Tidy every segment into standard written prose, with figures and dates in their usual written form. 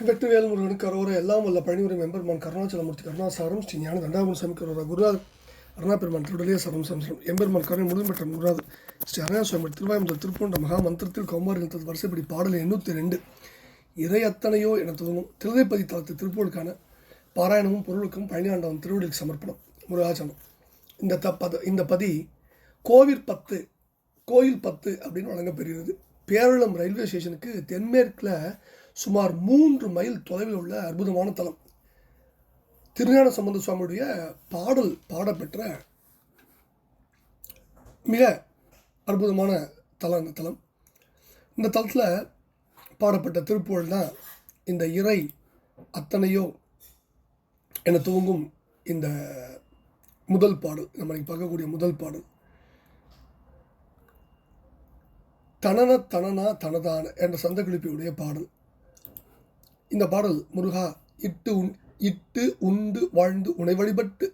வெற்றிவேல் முருகனுக்கு கரோர எல்லாம் வல்ல பழனிவரை எம்பெருமான் கருணாச்சலமூர்த்தி கருணாசாரம் ஸ்ரீ ஞான தண்டாபுரம் சாமி கரோரா குருநாதர் அருணா பெருமான் திருடலே சரம் சம்சரம் எம்பெருமான் கருணை முழுதும் பெற்ற குருநாதர் ஸ்ரீ அருணா சுவாமி திருவாயமுதல் திருப்பூண்ட மகா மந்திரத்தில் கௌமாரிகள் வரிசைப்படி பாடல் 802 இறை அத்தனையோ என துவங்கும் திருதைப்பதி தளத்து திருப்பூருக்கான பாராயணமும் பொருளுக்கும் பழனியாண்டவன் திருவடிக்கு சமர்ப்பணம் முருகாச்சலம். இந்த பதி கோவில் 10 அப்படின்னு வழங்கப்பெறுகிறது. பேரளம் ரயில்வே ஸ்டேஷனுக்கு தென்மேற்கில் சுமார் 3 மைல் தொலைவில் உள்ள அற்புதமான தலம். திருஞான சம்பந்த சுவாமியுடைய பாடல் பாடப்பெற்ற மிக அற்புதமான தலம் இந்த தலம். இந்த தலத்தில் பாடப்பட்ட திருப்புகழ் தான் இந்த இறை அத்தனையோ என துவங்கும் இந்த முதல் பாடல். நம்ம பார்க்கக்கூடிய முதல் பாடல் தனன தனனா தனதான என்ற சந்தகுளிப்பியுடைய பாடல். இந்த பாடல் முருகா இட்டு உண்டு வாழ்ந்து உனை வழிபட்டு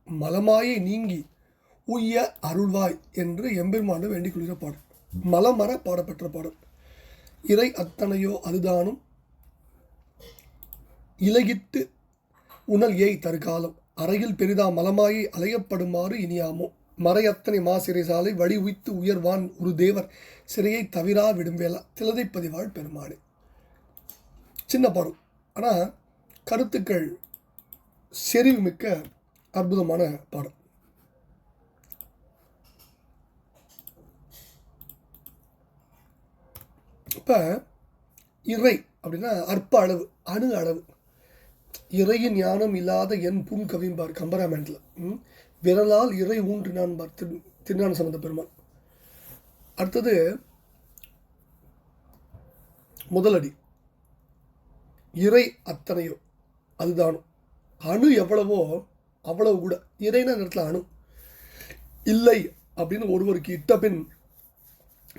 மலமாயை நீங்கி உய்ய அருள்வாய் என்று எம்பெருமாண்டு வேண்டிக் கொள்கிற பாடல். மலமர பாடப்பெற்ற பாடல். இறை அத்தனையோ அதுதானும் இலகிட்டு உணல் ஏய் தற்காலம் அறையில் பெரிதா மலமாயை அலையப்படுமாறு இனியாமோ மறையத்தனை மாசிறை சாலை வழி உய்த்து உயர்வான் ஒரு தேவர் சிறையை தவிரா விடும்பேலா திலதைப்பதிவாள் பெருமாடு. சின்ன பாடல், ஆனால் கருத்துக்கள் செறிவு மிக்க அற்புதமான பாடல். இப்போ இறை அப்படின்னா அற்ப அளவு, அணு அளவு. இறையின் ஞானம் இல்லாத என் புன் கவிம்பார் கம்பராமேண்டில் விரலால் இறை ஊன்றினான் பார் திருஞான சம்பந்த பெருமான். அடுத்தது முதலடி இறை அத்தனையோ அதுதானும் அணு எவ்வளவோ அவ்வளவு கூட இறைன நேரத்தில் அணு இல்லை அப்படின்னு ஒருவருக்கு இட்ட பின்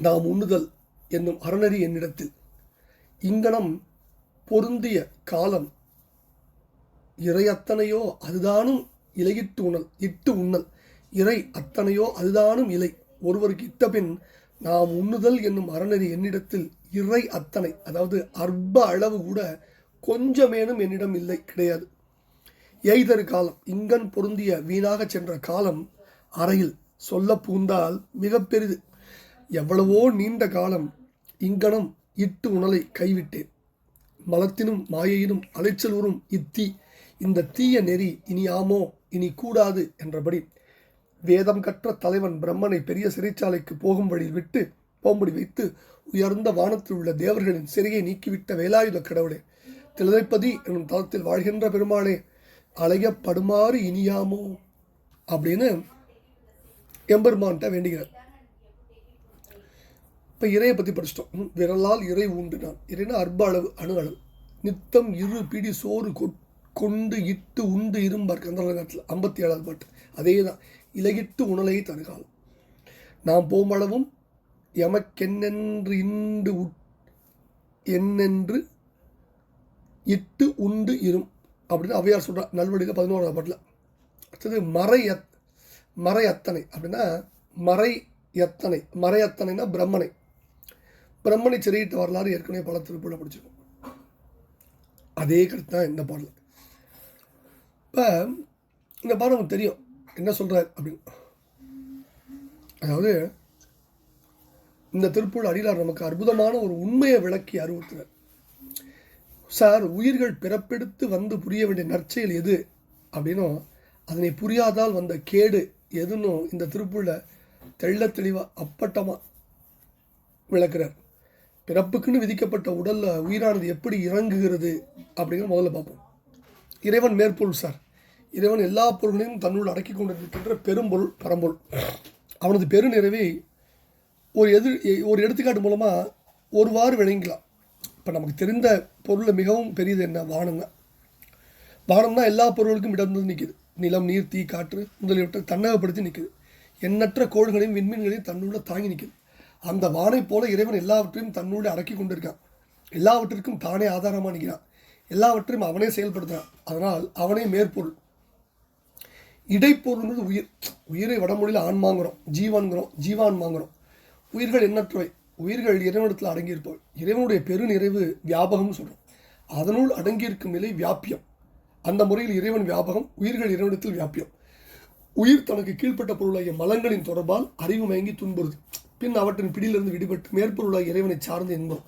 நாம் உண்ணுதல் என்னும் அறநெறி என்னிடத்தில் இங்கனம் பொருந்திய காலம் இறை அத்தனையோ அதுதானும் இலையிட்டு உண்ணல் இறை அத்தனையோ அதுதானும் இலை ஒருவருக்கு இட்ட பின் நாம் உண்ணுதல் என்னும் அறநெறி என்னிடத்தில் இறை அத்தனை அதாவது அற்ப அளவு கூட கொஞ்சமேனும் என்னிடம் இல்லை, கிடையாது. எய்தரு காலம் இங்கன் பொருந்திய வீணாக சென்ற காலம் அறையில் சொல்ல பூந்தால் மிக பெரிது. எவ்வளவோ நீண்ட காலம் இங்கனம் இட்டு உணலை கைவிட்டேன். மலத்தினும் மாயையினும் அலைச்சல் உறும் இந்த தீய நெறி இனி ஆமோ இனி கூடாது என்றபடி வேதம் கற்ற தலைவன் பிரம்மனை பெரிய சிறைச்சாலைக்கு போகும்படி வைத்து உயர்ந்த வானத்தில் உள்ள தேவர்களின் சிறையை நீக்கிவிட்ட வேலாயுத கடவுளே, திலதைப்பதி என்னும் தளத்தில் வாழ்கின்ற பெருமாளே, அலையப்படுமாறு இனியாமோ அப்படின்னு எம்பெருமான்கிட்ட வேண்டுகிறார். இப்போ இறையை பற்றி படிச்சிட்டோம். விரலால் இறை ஊன்றினான். இறைனா அற்ப அளவு, அணு அளவு. நித்தம் இரு பிடி சோறு கொண்டு இட்டு உண்டு இரும்பார் கந்தரகத்தில் 57வது பாட்டு. அதே தான், இலகிட்டு உணலை தருகாலம் நாம் போமளவும் எமக்கென்னென்று என்னென்று இட்டு உண்டு இரும் அப்படின்னு அவையார் சொல்கிறார் நல்வழியில் 11வது பாட்டில். அடுத்தது மறை அத்தனை அப்படின்னா மறையத்தனைனா பிரம்மனை சிறையிட்ட வரலாறு ஏற்கனவே பல திருப்பூரில் படிச்சிருக்கோம். அதே கருத்து தான் இந்த பாடல். இப்போ இந்த பாடம் நமக்கு தெரியும் என்ன சொல்கிறார் அப்படின்னு. அதாவது இந்த திருப்பூர் அடியார் நமக்கு அற்புதமான ஒரு உண்மையை விளக்கி அறிவுறுத்துறார். சார், உயிர்கள் பிறப்பெடுத்து வந்து புரிய வேண்டிய நற்செயல் எது அப்படின்னும் அதனை புரியாதால் வந்த கேடு எதுன்னும் இந்த திருப்பூரில் தெள்ள தெளிவாக அப்பட்டமாக விளக்குறார். பிறப்புக்குன்னு விதிக்கப்பட்ட உடலில் உயிரானது எப்படி இறங்குகிறது அப்படிங்கிற முதல்ல பார்ப்போம். இறைவன் மேற்பொருள் சார். இறைவன் எல்லா பொருள்களையும் தன்னுள் அடக்கி கொண்டிருக்கின்ற பெரும்பொருள், பரம்பொருள். அவனது பெருநிறைவை ஒரு எடுத்துக்காட்டு மூலமாக ஒருவாறு விளங்கலாம். இப்போ நமக்கு தெரிந்த பொருளில் மிகவும் பெரியது என்ன? வானம் தான். வானம் தான் எல்லா பொருளுக்கும் இடர்ந்து நிற்கிது. நிலம், நீர், தீ, காற்று முதலியவற்றை தன்னகப்படுத்தி நிற்குது. எண்ணற்ற கோள்களையும் விண்மீன்களையும் தன்னுள்ள தாங்கி நிற்குது. அந்த வானை போல இறைவன் எல்லாவற்றையும் தன்னுள்ள அடக்கி கொண்டிருக்கான். எல்லாவற்றிற்கும் தானே ஆதாரமாக நிற்கிறான். எல்லாவற்றையும் அவனே செயல்படுத்துகிறான். அதனால் அவனே மேற்பொருள். இடைப்பொருள்ங்கிறது உயிரை வடமொழியில் ஆன்மாங்கிறோம், ஜீவான்மாங்கிறோம். உயிர்கள் எண்ணற்றவை. உயிர்கள் இறைவனிடத்தில் அடங்கியிருப்பவை. இறைவனுடைய பெருநிறைவு வியாபகம்னு சொல்கிறோம். அதனுள் அடங்கியிருக்கும் நிலை வியாபியம். அந்த முறையில் இறைவன் வியாபகம், உயிர்கள் இறைவனத்தில் வியாபியம். உயிர் தனக்கு கீழ்ப்பட்ட பொருளாகிய மலங்களின் தொடர்பால் அறிவு மயங்கி துன்புறுது. பின் அவற்றின் பிடியிலிருந்து விடுபட்டு மேற்பொருளாகிய இறைவனை சார்ந்து என்போம்.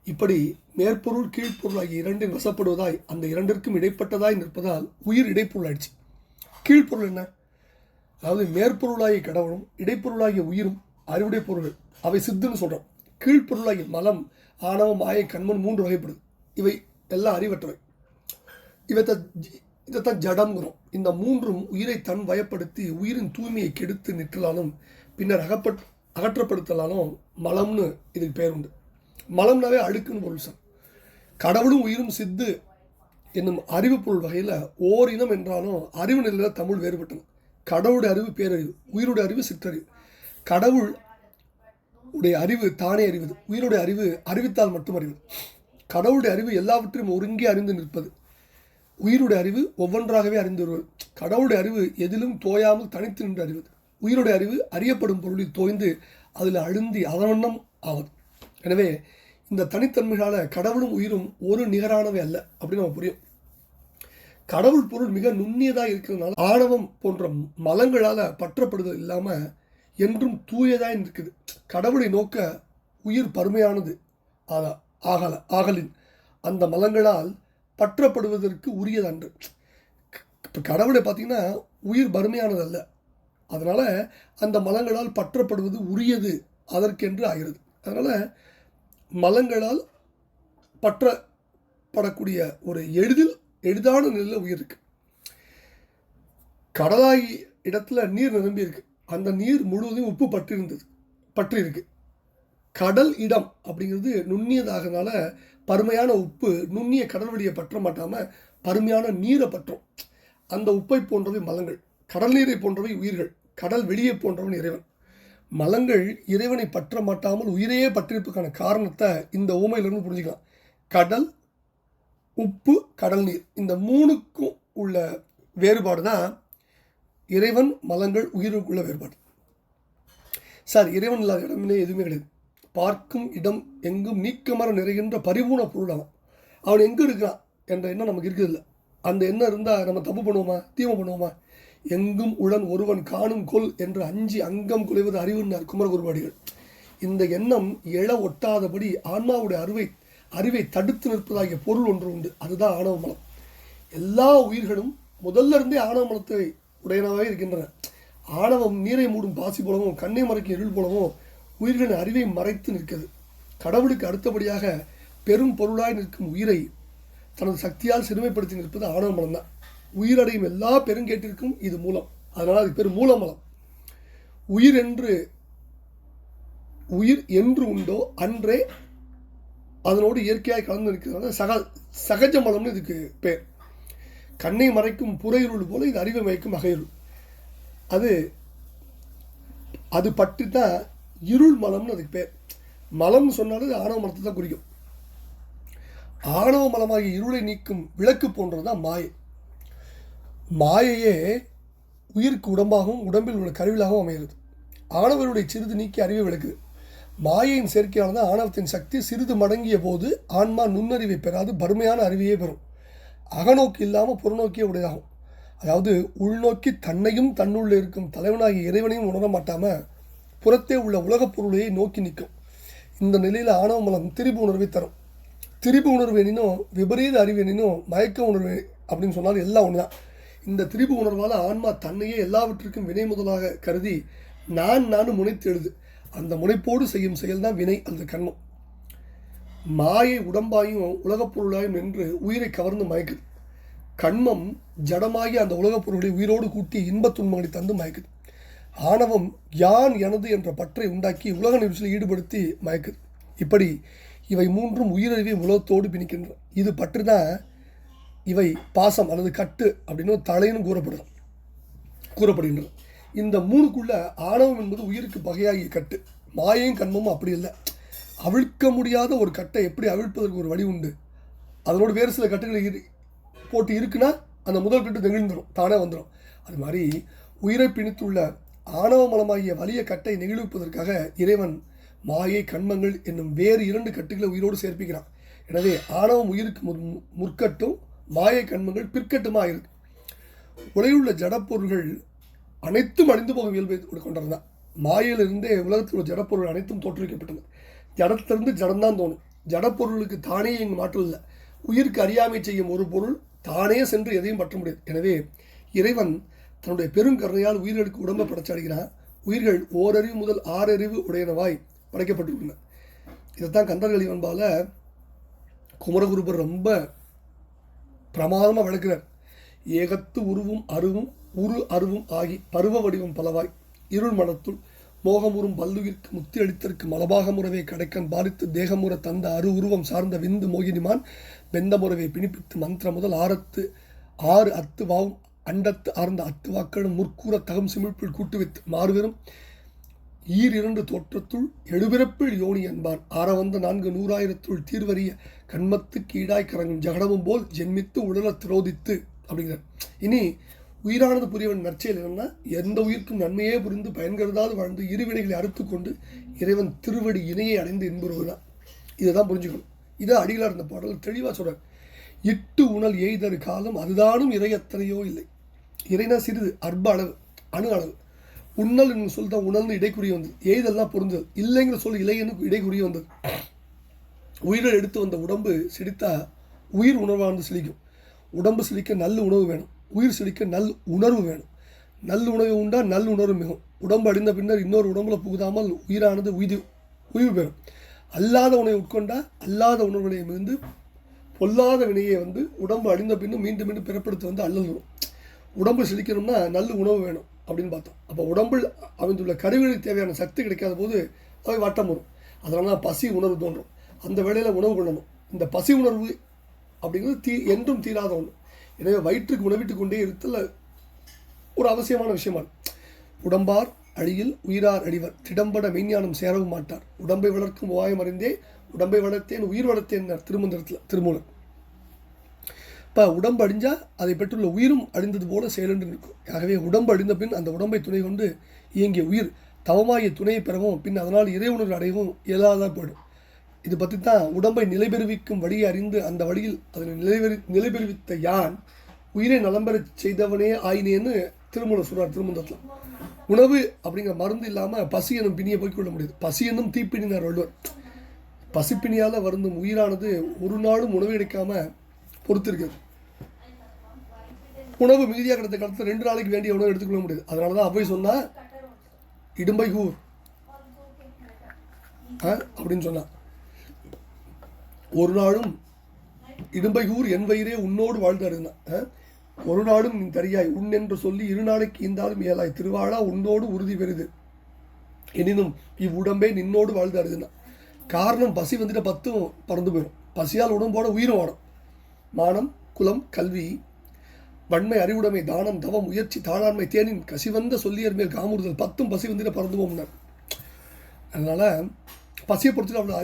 இப்படி மேற்பொருள் கீழ்ப்பொருளாகிய இரண்டின் வசப்படுவதாய் அந்த இரண்டிற்கும் இடைப்பட்டதாய் நிற்பதால் உயிர் இடைப்பொருளாயிடுச்சு. கீழ்ப்பொருள் என்ன? அதாவது மேற்பொருளாகிய கடவுளும் இடைப்பொருளாகிய உயிரும் அறிவுடைய பொருள்கள், அவை சித்துன்னு சொல்கிறோம். கீழ்ப்பொருளாகிய மலம், ஆணவம், மாயை, கண்மன் 3 வகைப்படுது. இவை எல்லாம் அறிவற்றவை. இதைத்தான் ஜடம்ங்கிறோம். இந்த 3ம் உயிரை தன் வயப்படுத்தி உயிரின் தூய்மையை கெடுத்து நிற்றலாலும் பின்னர் அகற்றப்படுத்தலாலும் மலம்னு இதுக்கு பேர் உண்டு. மலம்னாவே அழுக்குன்னு பொருள் சார். கடவுளும் உயிரும் சித்து என்னும் அறிவு பொருள் வகையில் ஓரினம் என்றாலும் அறிவு நிலையில் தமிழ் வேறுபட்டது. கடவுளுடைய அறிவு பேரறிவு, உயிருடைய அறிவு சிற்றறிவு. கடவுள் உடைய அறிவு தானே அறிவது, உயிருடைய அறிவு அறிவித்தால் மட்டும் அறிவது. கடவுளுடைய அறிவு எல்லாவற்றையும் ஒருங்கே அறிந்து நிற்பது, உயிருடைய அறிவு ஒவ்வொன்றாகவே அறிந்து வருவது. கடவுளுடைய அறிவு எதிலும் தோயாமல் தனித்து நின்று அறிவது, உயிருடைய அறிவு அறியப்படும் பொருளில் தோய்ந்து அதில் அழுந்தி அதவண்ணம் ஆவது. எனவே இந்த தனித்தன்மைகளால் கடவுளும் உயிரும் ஒரு நிகரானவை அல்ல அப்படின்னு நம்ம புரியும். கடவுள் பொருள் மிக நுண்ணியதாக இருக்கிறதுனால ஆணவம் போன்ற மலங்களால் பற்றப்படுதல் இல்லாமல் என்றும் தூயதாக இருக்குது. கடவுளை நோக்க உயிர் பருமையானது ஆகலின் அந்த மலங்களால் பற்றப்படுவதற்கு உரியதன்று. இப்போ கடவுளை பார்த்திங்கன்னா உயிர் பருமையானதல்ல, அதனால் அந்த மலங்களால் பற்றப்படுவது உரியது அதற்கென்று ஆகிறது. அதனால் மலங்களால் பற்றப்படக்கூடிய ஒரு எளிதான நிலையில் உயிர் இருக்கு. கடலாகி இடத்துல நீர் நிரம்பி இருக்கு, அந்த நீர் முழுவதும் உப்பு பற்றி இருக்கு. கடல் இடம் அப்படிங்கிறது நுண்ணியதாகனால பருமையான உப்பு நுண்ணிய கடல் வழியை பற்ற மாட்டாமல் பருமையான நீரை பற்றும். அந்த உப்பை போன்றவை மலங்கள், கடல் நீரை போன்றவை உயிர்கள், கடல் வெளியே போன்றவன் இறைவன். மலங்கள் இறைவனை பற்ற மாட்டாமல் உயிரையே பற்றிருப்பதற்கான காரணத்தை இந்த ஊமையிலிருந்து புரிஞ்சுக்கலாம். கடல், உப்பு, கடல் நீர், இந்த 3க்கும் உள்ள வேறுபாடு தான் இறைவன், மலங்கள், உயிருக்குள்ள வேறுபாடு. சார், இறைவன் இல்லாத இடமே எதுவுமே கிடையாது. பார்க்கும் இடம் எங்கும் நீக்கமர நிறைகின்ற பரிபூர்ண பொருள் அவன் எங்கே இருக்கிறான் என்ற எண்ணம் நமக்கு இருக்கிறதில்ல. அந்த எண்ணம் இருந்தால் நம்ம தப்பு பண்ணுவோமா, தீமை பண்ணுவோமா? எங்கும் உளன் ஒருவன் காணும் கொல் என்று அஞ்சி அங்கம் குலைவது அறிவுன்னார் குமரகுருவாடிகள். இந்த எண்ணம் எழ ஒட்டாதபடி ஆன்மாவுடைய அறிவை தடுத்து நிற்பதாகிய பொருள் ஒன்று உண்டு, அதுதான் ஆணவ மலம். எல்லா உயிர்களும் முதல்ல இருந்தே ஆணவ மலத்தை உடையனவாக இருக்கின்றன. ஆணவம் நீரை மூடும் பாசி போலவும் கண்ணை மறைக்கும் இருள் போலவும் உயிர்களின் அறிவை மறைத்து நிற்கிறது. கடவுளுக்கு அடுத்தபடியாக பெரும் பொருளாய் நிற்கும் உயிரை தனது சக்தியால் சிறுமைப்படுத்தி நிற்பது ஆணவ மலம் தான். உயிரடையும் எல்லா பெருங்கேட்டிற்கும் இது மூலம், அதனால் அது பேர் மூலமலம். உயிர் என்று உண்டோ அன்றே அதனோடு இயற்கையாக கலந்து இருக்கிறதுனால சகஜ மலம்னு இதுக்கு பேர். கண்ணை மறைக்கும் புறையிருள் போல இது அறிவை மயக்கும் அகையிருள். அது பற்றி தான் இருள் மலம்னு அதுக்கு பேர். மலம்னு சொன்னாலும் இது ஆணவ மலத்தை தான் குறிக்கும். ஆணவ மலமாகிய இருளை நீக்கும் விளக்கு போன்றது தான் மாயை. மாயையே உயிருக்கு உடம்பாகவும் உடம்பில் உள்ள கருவிலாகவும் அமைகிறது. ஆணவருடைய சிறிது நீக்கி அறிவை விளக்குது. மாயையின் சேர்க்கையானது ஆணவத்தின் சக்தி சிறிது மடங்கிய போது ஆன்மா நுண்ணறிவை பெறாது பருமையான அறிவையே பெறும். அகநோக்கி இல்லாமல் புறநோக்கிய உடையதாகும். அதாவது உள்நோக்கி தன்னையும் தன்னுள்ள இருக்கும் தலைவனாகிய இறைவனையும் உணர மாட்டாமல் புறத்தே உள்ள உலகப் பொருளையை நோக்கி நிற்கும். இந்த நிலையில் ஆணவ மலம் திரிபு உணர்வை தரும். திரிபு உணர்வு எனினும் விபரீத அறிவு எனினும் மயக்க உணர்வு அப்படின்னு சொன்னாலும் எல்லாம் ஒன்று தான். இந்த திரிபு உணர்வால் ஆன்மா தன்னையே எல்லாவற்றிற்கும் வினை முதலாக கருதி நானும் முனைத்து எழுது. அந்த முனைப்போடு செய்யும் செயல் தான் வினை அல்லது கர்மம். மாயை உடம்பாயும் உலகப் பொருளாயும் நின்று உயிரை கவர்ந்து மயக்குது. கண்மம் ஜடமாகி அந்த உலகப் பொருளை உயிரோடு கூட்டி இன்பத் துன்பங்களை தந்து மயக்குது. ஆணவம் யான் எனது என்ற பற்றை உண்டாக்கி உலக நிகழ்ச்சியில் ஈடுபடுத்தி மயக்குது. இப்படி இவை 3ம் உயிரறிவை உலகத்தோடு பிணிக்கின்றன. இது பற்றி தான் இவை பாசம் அல்லது கட்டு அப்படின்னு தலைன்னு கூறப்படுகின்றன. இந்த 3க்குள்ள ஆணவம் என்பது உயிருக்கு பகையாகிய கட்டு. மாயையும் கண்மமும் அப்படி இல்லை. அவிழ்க்க முடியாத ஒரு கட்டை எப்படி அவிழ்ப்பதற்கு ஒரு வழி உண்டு. அதனோடு வேறு சில கட்டுகளை போட்டு இருக்குன்னா அந்த முதல் கட்டு நெகிழ்ந்துடும், தானே வந்துடும். அது மாதிரி உயிரை பிணித்துள்ள ஆணவ மலமாகிய வலிய கட்டை நெகிழ்விப்பதற்காக இறைவன் மாயை கண்மங்கள் என்னும் வேறு 2 கட்டுகளை உயிரோடு சேர்ப்பிக்கிறான். எனவே ஆணவம் உயிருக்கு முற்கட்டும், மாயை கண்மங்கள் பிற்கட்டுமாக இருக்கு. உலகிலுள்ள ஜடப்பொருள்கள் அனைத்தும் அழிந்து போகும் இயல்பை கொண்டதுதான். மாயிலிருந்தே உலகத்தில் உள்ள ஜடப்பொருள் அனைத்தும் தோற்றுவிக்கப்பட்டது. ஜடத்திலிருந்து ஜடம்தான் தோணும். ஜடப்பொருளுக்கு தானே இங்கு மாற்றம் இல்லை. உயிருக்கு அறியாமை செய்யும் ஒரு பொருள் தானே சென்று எதையும் பற்ற முடியாது. எனவே இறைவன் தன்னுடைய பெருங்கருணையால் உயிர்களுக்கு உடம்பை படைச்சாடுகிறான். உயிர்கள் ஓரறிவு முதல் 6 அறிவு உடையனவாய் படைக்கப்பட்டிருக்கின்றன. இதைத்தான் கந்தர்களின் அன்பால குமரகுருபர் ரொம்ப பிரமாதமாக விளக்குறார். ஏகத்து உருவும் அருவும் உரு அருவும் ஆகி பருவ வடிவம் பலவாய் இருள் மனத்துள் மோகமுறும் பல்லுயிர்க்கு முத்தி அளித்தற்கு மலபாக முறவே கடைக்கன் பாலித்து தேகமுற தந்த அரு உருவம் சார்ந்த விந்து மோகினிமான் வெந்த முறவை பிணிப்பித்து மந்திர முதல் 6 அத்து வாவும் அண்டத்து ஆர்ந்த அத்து வாக்களும் முற்கூற தகம் சிமிழ்ப்பில் கூட்டுவித்து மாறுவெறும் ஈர் தோற்றத்துள் எழுபிறப்பில் யோனி என்பான் ஆரவந்த 400,000 தீர்வறிய கண்மத்துக்கு ஈடாய் கரங்கும் ஜகடமும் போல் ஜென்மித்து உடல திரோதித்து அப்படிங்கிறார். இனி உயிரானது புரியவன் நற்செயல் என்னன்னா, எந்த உயிர்க்கும் நன்மையே புரிந்து பயன்கருதாது வாழ்ந்து இருவினைகளை அறுத்து கொண்டு இறைவன் திருவடி இணையை அடைந்து என்பதுதான். இதை தான் புரிஞ்சுக்கணும். இதை அடிகளார் இந்த பாடல் தெளிவாக சொல்றார். இட்டு உணல் எய்தரு காலம் அதுதானும் இறை எத்தனையோ இல்லை. இறைனா சிறிது, அற்ப அளவு, அணு அளவு. உண்ணல் என்று சொல் தான் உணர்ந்து இடைக்குறி வந்தது. எய்தெல்லாம் பொருந்தது. இல்லைங்கிற சொல் இலைன்னு இடைக்குறி வந்தது. உயிரை எடுத்து வந்த உடம்பு சிரித்தா உயிர் உணர்வானது சிலிக்கும். உடம்பு சிலிக்க நல்ல உணவு வேணும். உயிர் சிலிக்க நல் உணர்வு வேணும். நல்ல உணவு உண்டா நல் உணர்வு மிகும். உடம்பு அடிந்த பின்னர் இன்னொரு உடம்புல புகுதாமல் உயிரானது உயிர் பெறும். அல்லாத உணவை உட்கொண்டா அல்லாத உணர்வுகளை மிகுந்து பொல்லாத வினையை உடம்பு அடிந்த பின்னும் மீண்டும் மீண்டும் பிறப்படுத்த அல்லல் வரும். உடம்பு சிலிக்கணும்னா நல்ல உணவு வேணும் அப்படின்னு பார்த்தோம். அப்போ உடம்பில் அமைந்துள்ள கருவிகளுக்கு தேவையான சக்தி கிடைக்காத போது அவை வட்டம் வரும். அதனால தான் பசி உணர்வு தோன்றும். அந்த வேளையில் உணவு கொள்ளணும். இந்த பசி உணர்வு அப்படிங்கிறது என்றும் தீராத ஒன்று. எனவே வயிற்றுக்கு உணவிட்டு கொண்டே இருத்தல் ஒரு அவசியமான விஷயமா. உடம்பார் அழியில் உயிரார் அழிவர் திடம்பட மெய்ஞானம் சேரவும் மாட்டார். உடம்பை வளர்க்கும் உபாயம் அறிந்தே உடம்பை வளர்த்தேன் உயிர் வளர்த்தேன் திருமந்திரத்தில் திருமூலர். இப்போ உடம்பு அழிஞ்சால் அதை பெற்றுள்ள உயிரும் அழிந்தது போல செயலென்று இருக்கும். ஆகவே உடம்பு அழிந்த பின் அந்த உடம்பை துணை கொண்டு இயங்கிய உயிர் தவமாகிய துணையை பெறவும் பின் அதனால் இறை உணர்வு அடையவும் இயலாத போயிடும். இது பற்றி தான் உடம்பை நிலைபெறுவிக்கும் வழியை அறிந்து அந்த வழியில் அதனை நிலைபெறுவித்த யான் உயிரை நலம்பெற செய்தவனே ஆயினேன்னு திருமூலர் சொல்றார் திருமந்தத்தில். உணவு அப்படிங்கிற மருந்து இல்லாமல் பசி எனும் பிணியை போய்கொள்ள முடியாது. பசி என்னும் தீப்பிணினார் வள்ளுவர். பசிப்பிணியால் வருந்தும் உயிரானது ஒரு நாளும் உணவு கிடைக்காம பொறுத்திருக்கிறது. உணவு மிகுதியாக கிடைத்த காலத்தில் 2 நாளைக்கு வேண்டிய உணவு எடுத்துக்கொள்ள முடியாது. அதனால தான் அவ்வை சொன்னா இடும்பை கூர் அப்படின்னு சொன்னா, ஒரு நாளும் இடும்பை கூர் என் வயிறே உன்னோடு வாழ்ந்தாருன்னா, ஒரு நாளும் நீ தரியாய் உன் என்று சொல்லி 2 நாளைக்கு ஈந்தாலும் ஏலாய் திருவாழா உன்னோடு உறுதி பெறுது எனினும் இவ்வுடம்பே நின்னோடு வாழ்ந்தாருதுன்னா. காரணம் பசி வந்துட்டு 10 பறந்து போயிடும். பசியால் உடம்போட உயிரும் வாடும். மானம் குலம் கல்வி வன்மை அறிவுடைமை தானம் தவம் முயற்சி தாளாண்மை தேனின் கசிவந்த சொல்லியர் மேல் காமுறுதல் 10 பசி வந்துட்டு பறந்து போகும்னார். அதனால் பசியை பொறுத்து அவ்வளோ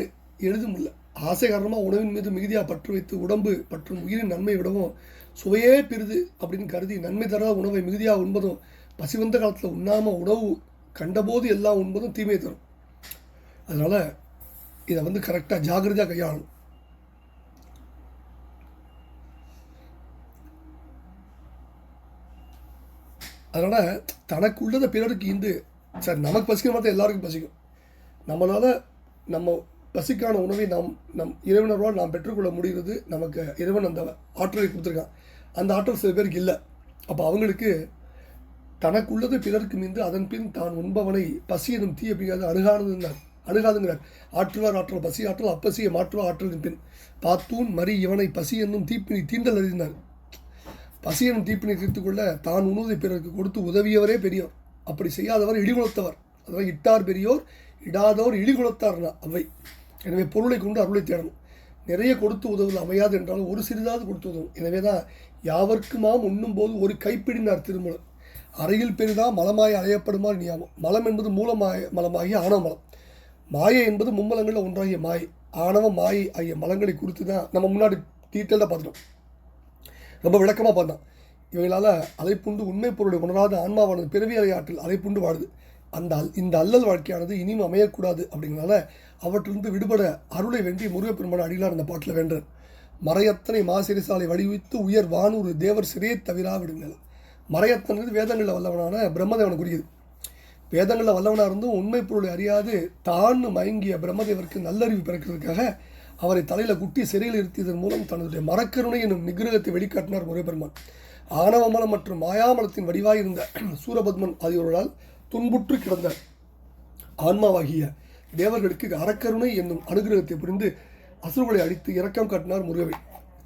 எழுதும் இல்லை. ஆசை காரணமாக உணவின் மீது மிகுதியாக பற்று வைத்து உடம்பு பற்றும் உயிரின் நன்மை விடவும் சுவையே பெறுது அப்படின்னு கருதி நன்மை தராத உணவை மிகுதியாக உண்பதும் பசி வந்த காலத்தில் உண்ணாமல் உணவு கண்டபோது எல்லாம் உண்பதும் தீமை தரும். அதனால் இதை கரெக்டாக ஜாகிரதையாக கையாளணும். அதனால் தனக்கு உள்ளதை பிறருக்கு இந்து சார் நமக்கு பசிக்கிற மாதிரி எல்லாருக்கும் பசிக்கும். நம்மளால் நம்ம பசிக்கான உணவை நம் இறைவனர்வால் நாம் பெற்றுக்கொள்ள முடிகிறது. நமக்கு இறைவன் அந்த ஆற்றலை கொடுத்துருக்கான். அந்த ஆற்றல் சில பேருக்கு இல்லை. அப்போ அவங்களுக்கு தனக்குள்ளதை பிறருக்கு மீந்து அதன் பின் தான் உண்பவனை பசி எனும் தீ அப்படிங்கிறது அணுகாதுங்கிறார். ஆற்றுவார் ஆற்றல் பசி ஆற்றல் அப்பசியை மாற்றுவார் ஆற்றலின் பின் பாத்தூன் மறி இவனை பசி என்னும் தீப்பினி தீண்டல் அறிந்தார். பசி எனும் தீப்பினை தீர்த்துக்கொள்ள தான் உணவை பிறருக்கு கொடுத்து உதவியவரே பெரியோர். அப்படி செய்யாதவர் இடிகுலத்தவர். அதாவது இட்டார் பெரியோர் இடாதவர் இழிகுலத்தார்னா அவை. எனவே பொருளை கொண்டு அருளை தேடணும். நிறைய கொடுத்து உதவுவது அமையாது என்றாலும் ஒரு சிறிதாவது கொடுத்து உதவும். எனவே தான் யாவர்க்குமாம் உண்ணும் போது ஒரு கைப்பிடினார் திருமூலர். அறையில் பெரிதா மலமாய அறையப்படுமாறு நியாமம். மலம் என்பது மலமாகிய ஆணவ மலம். மாயை என்பது மும்மலங்களில் ஒன்றாகிய மாயை. ஆணவ மாயை ஆகிய மலங்களை குறித்து தான் நம்ம முன்னாடி டீட்டெயிலாக பார்த்துட்டோம். ரொம்ப விளக்கமாக பார்த்தோம். இவைகளால் அலைப்புண்டு உண்மை பொருளை உணராத ஆன்மாவானது பிறவி அலை ஆற்றில் அலைப்புண்டு வாழுது. இந்த அல்லல் வாழ்க்கையானது இனியும் அமையக்கூடாது அப்படிங்கிறனால அவற்றிலிருந்து விடுபட அருளை வேண்டி முருகப்பெருமான அடிகளார் அந்த பாட்டில் வேண்டார். மறையத்தனை மாசிரிசாலை வடிவித்து உயர் வானூர் தேவர் சிறையை தவிரா விடுங்கள். மறையத்தனது வேதங்களில் வல்லவனான பிரம்மதேவனை குறியுது. வேதங்களில் வல்லவனாக இருந்தும் உண்மை பொருளை அறியாது தான் மயங்கிய பிரம்மதேவருக்கு நல்லறிவு பிறக்கிறதுக்காக அவரை தலையில் குட்டி சிறையில் இருத்தியதன் மூலம் தன்னுடைய மரக்கருணை என்னும் நிகிரகத்தை வெளிக்காட்டினார் முருகப்பெருமான். ஆணவமலம் மற்றும் மாயாமலத்தின் வடிவாயிருந்த சூரபத்மன் ஆகியோரால் துன்புற்று கிடந்த ஆன்மாவாகிய தேவர்களுக்கு அறக்கருணை என்னும் அனுகிரகத்தை புரிந்து அசுரர்களை அடித்து இரக்கம் காட்டினார் முருகவை.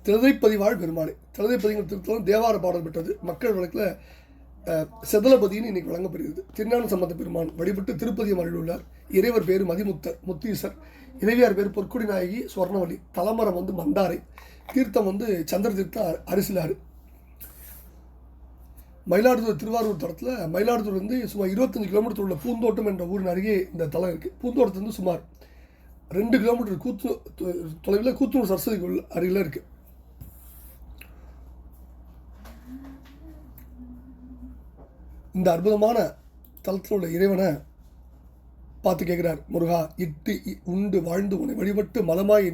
திரதைப்பதிவாழ் பெருமாளை. திரதைப்பதிகள் திருத்தலம் தேவார பாடல் பெற்றது. மக்கள் வழக்கில் செதலபதினு இன்னைக்கு வழங்கப்படுகிறது. திருஞான சம்பந்த பெருமான் வழிபட்டு திருப்பதியம் அருளுள்ளார். இறைவர் பேர் மதிமுத்தர் முத்தீசர். இறைவியார் பேர் பொற்குடி நாயகி சுவர்ணவலி. தலமரம் மந்தாரை. தீர்த்தம் சந்திர தீர்த்தம் அரிசிலாறு. மயிலாடுதுறை திருவாரூர் தளத்தில் மயிலாடுதுறை சுமார் 25 கிலோமீட்டர் உள்ள பூந்தோட்டம் என்ற ஊரின் அருகே இந்த தலம் இருக்குது. பூந்தோட்டத்துலேருந்து சுமார் 2 கிலோமீட்டர் தொலைவில் கூத்தூர் சரஸ்வதி அருகில் இருக்குது. இந்த அற்புதமான தலத்தில் உள்ள இறைவனை பார்த்து கேட்குறார். முருகா, இட்டு உண்டு வாழ்ந்து உன்னை வழிபட்டு மலமாயை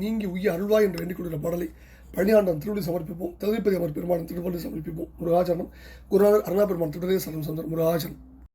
நீங்கி உய்ய அருள்வாய் என்று வேண்டிக் கொள்கிற பாடலை பழனியாண்டன் திருவள்ளி சமர்ப்பிப்போம். திருப்பதி அமர் பெருமான் திருவள்ளி சமர்ப்பிப்போம். முருகாச்சரணம். குருநாதர் அருணா பெருமான் திருடரே சரணம் சந்தர். முருகாச்சரணம்.